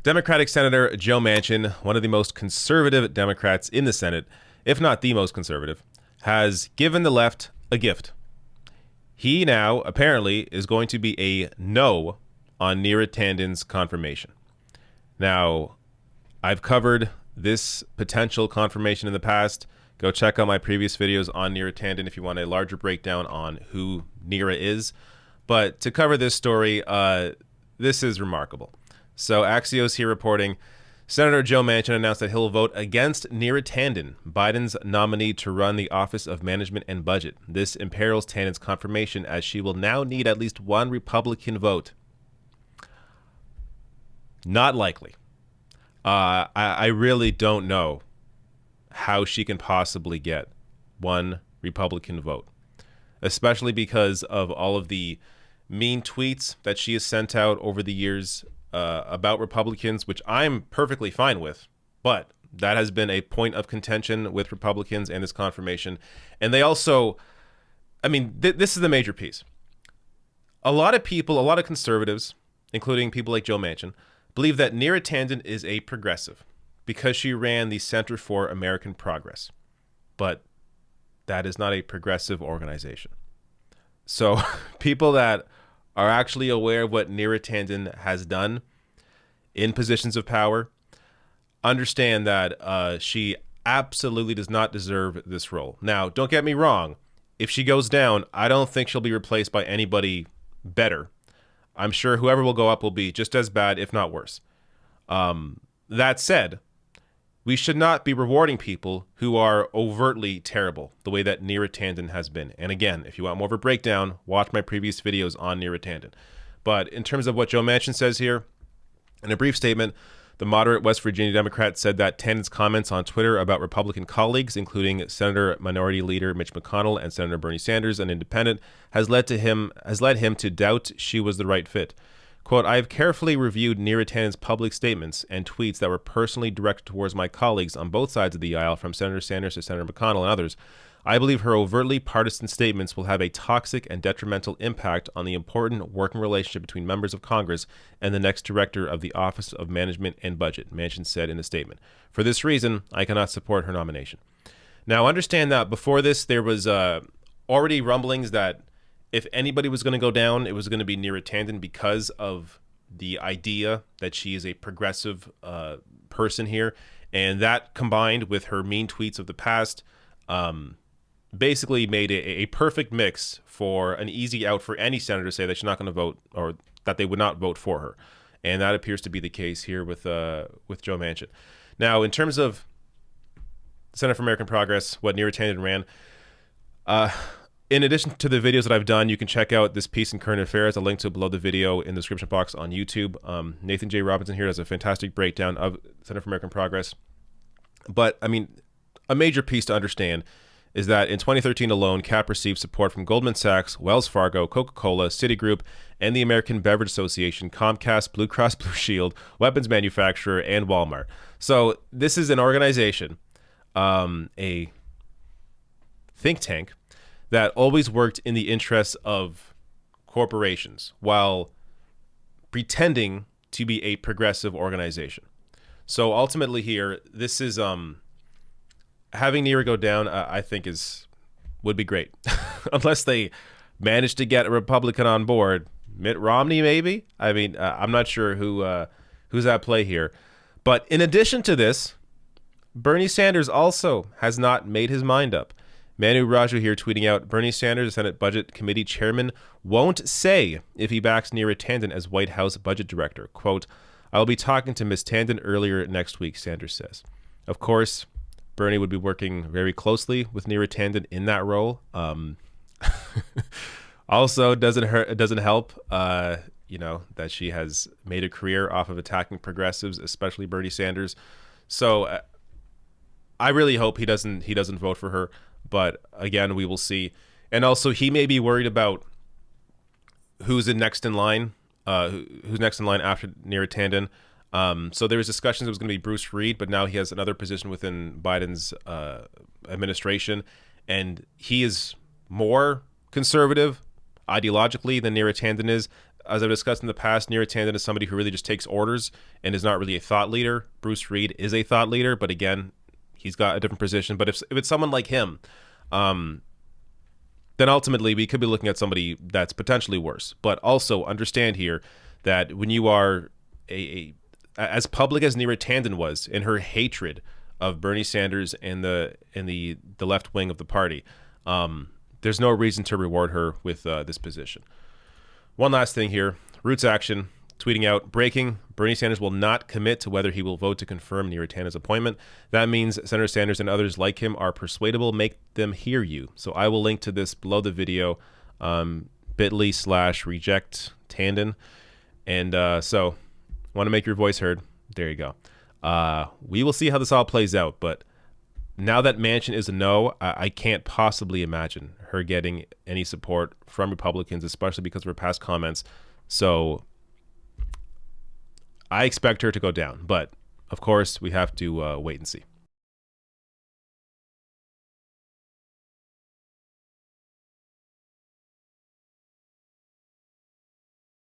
Democratic Senator Joe Manchin, one of the most conservative Democrats in the Senate, if not the most conservative, has given the left a gift. He now apparently is going to be a no on Neera Tanden's confirmation. Now, I've covered this potential confirmation in the past. Go check out my previous videos on Neera Tanden if you want a larger breakdown on who Neera is. But to cover this story, this is remarkable. So Axios here reporting, Senator Joe Manchin announced that he'll vote against Neera Tanden, Biden's nominee to run the Office of Management and Budget. This imperils Tanden's confirmation as she will now need at least one Republican vote. Not likely. I really don't know how she can possibly get one Republican vote, especially because of all of the mean tweets that she has sent out over the years about Republicans, which I'm perfectly fine with, but that has been a point of contention with Republicans and this confirmation. And they also, this is the major piece. A lot of people, a lot of conservatives, including people like Joe Manchin, believe that Neera Tanden is a progressive because she ran the Center for American Progress. But that is not a progressive organization. So people that are actually aware of what Neera Tanden has done in positions of power understand that she absolutely does not deserve this role. Now, don't get me wrong. If she goes down, I don't think she'll be replaced by anybody better. I'm sure whoever will go up will be just as bad, if not worse. That said, we should not be rewarding people who are overtly terrible, the way that Neera Tanden has been. And again, if you want more of a breakdown, watch my previous videos on Neera Tanden. But in terms of what Joe Manchin says here, in a brief statement, the moderate West Virginia Democrat said that Tanden's comments on Twitter about Republican colleagues, including Senator Minority Leader Mitch McConnell and Senator Bernie Sanders, an independent, has led him to doubt she was the right fit. Quote, I have carefully reviewed Neera Tanden's public statements and tweets that were personally directed towards my colleagues on both sides of the aisle, from Senator Sanders to Senator McConnell and others. I believe her overtly partisan statements will have a toxic and detrimental impact on the important working relationship between members of Congress and the next director of the Office of Management and Budget, Manchin said in a statement. For this reason, I cannot support her nomination. Now, understand that before this, there was already rumblings that if anybody was going to go down, it was going to be Neera Tanden because of the idea that she is a progressive person here. And that combined with her mean tweets of the past, basically made a perfect mix for an easy out for any senator to say that she's not going to vote, or that they would not vote for her. And that appears to be the case here with Joe Manchin. Now, in terms of the Center for American Progress, what Neera Tanden ran, in addition to the videos that I've done, you can check out this piece in Current Affairs. I'll link to it below the video in the description box on YouTube. Nathan J. Robinson here does a fantastic breakdown of Center for American Progress. But, a major piece to understand is that in 2013 alone, CAP received support from Goldman Sachs, Wells Fargo, Coca-Cola, Citigroup, and the American Beverage Association, Comcast, Blue Cross Blue Shield, weapons manufacturer, and Walmart. So this is an organization, a think tank, that always worked in the interests of corporations while pretending to be a progressive organization. So ultimately here, this is having Neera go down, I think would be great. Unless they manage to get a Republican on board. Mitt Romney, maybe? I'm not sure who's at play here. But in addition to this, Bernie Sanders also has not made his mind up. Manu Raju here tweeting out, Bernie Sanders, the Senate Budget Committee chairman, won't say if he backs Neera Tanden as White House budget director. Quote, I will be talking to Ms. Tanden earlier next week, Sanders says. Of course, Bernie would be working very closely with Neera Tanden in that role. Also, it doesn't help, that she has made a career off of attacking progressives, especially Bernie Sanders. So I really hope he doesn't vote for her. But again, we will see. And also, he may be worried about who's next in line after Neera Tanden. So there was discussions it was going to be Bruce Reed, but now he has another position within Biden's administration, and he is more conservative ideologically than Neera Tanden is. as I've discussed in the past, Neera Tanden is somebody who really just takes orders and is not really a thought leader. Bruce Reed is a thought leader, but again, he's got a different position. But if it's someone like him, then ultimately we could be looking at somebody that's potentially worse. But also understand here that when you are as public as Neera Tanden was in her hatred of Bernie Sanders and the left wing of the party, there's no reason to reward her with this position. One last thing here. Roots Action tweeting out, breaking, Bernie Sanders will not commit to whether he will vote to confirm Neera Tanden's appointment. That means Senator Sanders and others like him are persuadable. Make them hear you. So I will link to this below the video, bit.ly/reject Tanden. And so want to make your voice heard. There you go. We will see how this all plays out. But now that Manchin is a no, I can't possibly imagine her getting any support from Republicans, especially because of her past comments. So I expect her to go down. But, of course, we have to wait and see.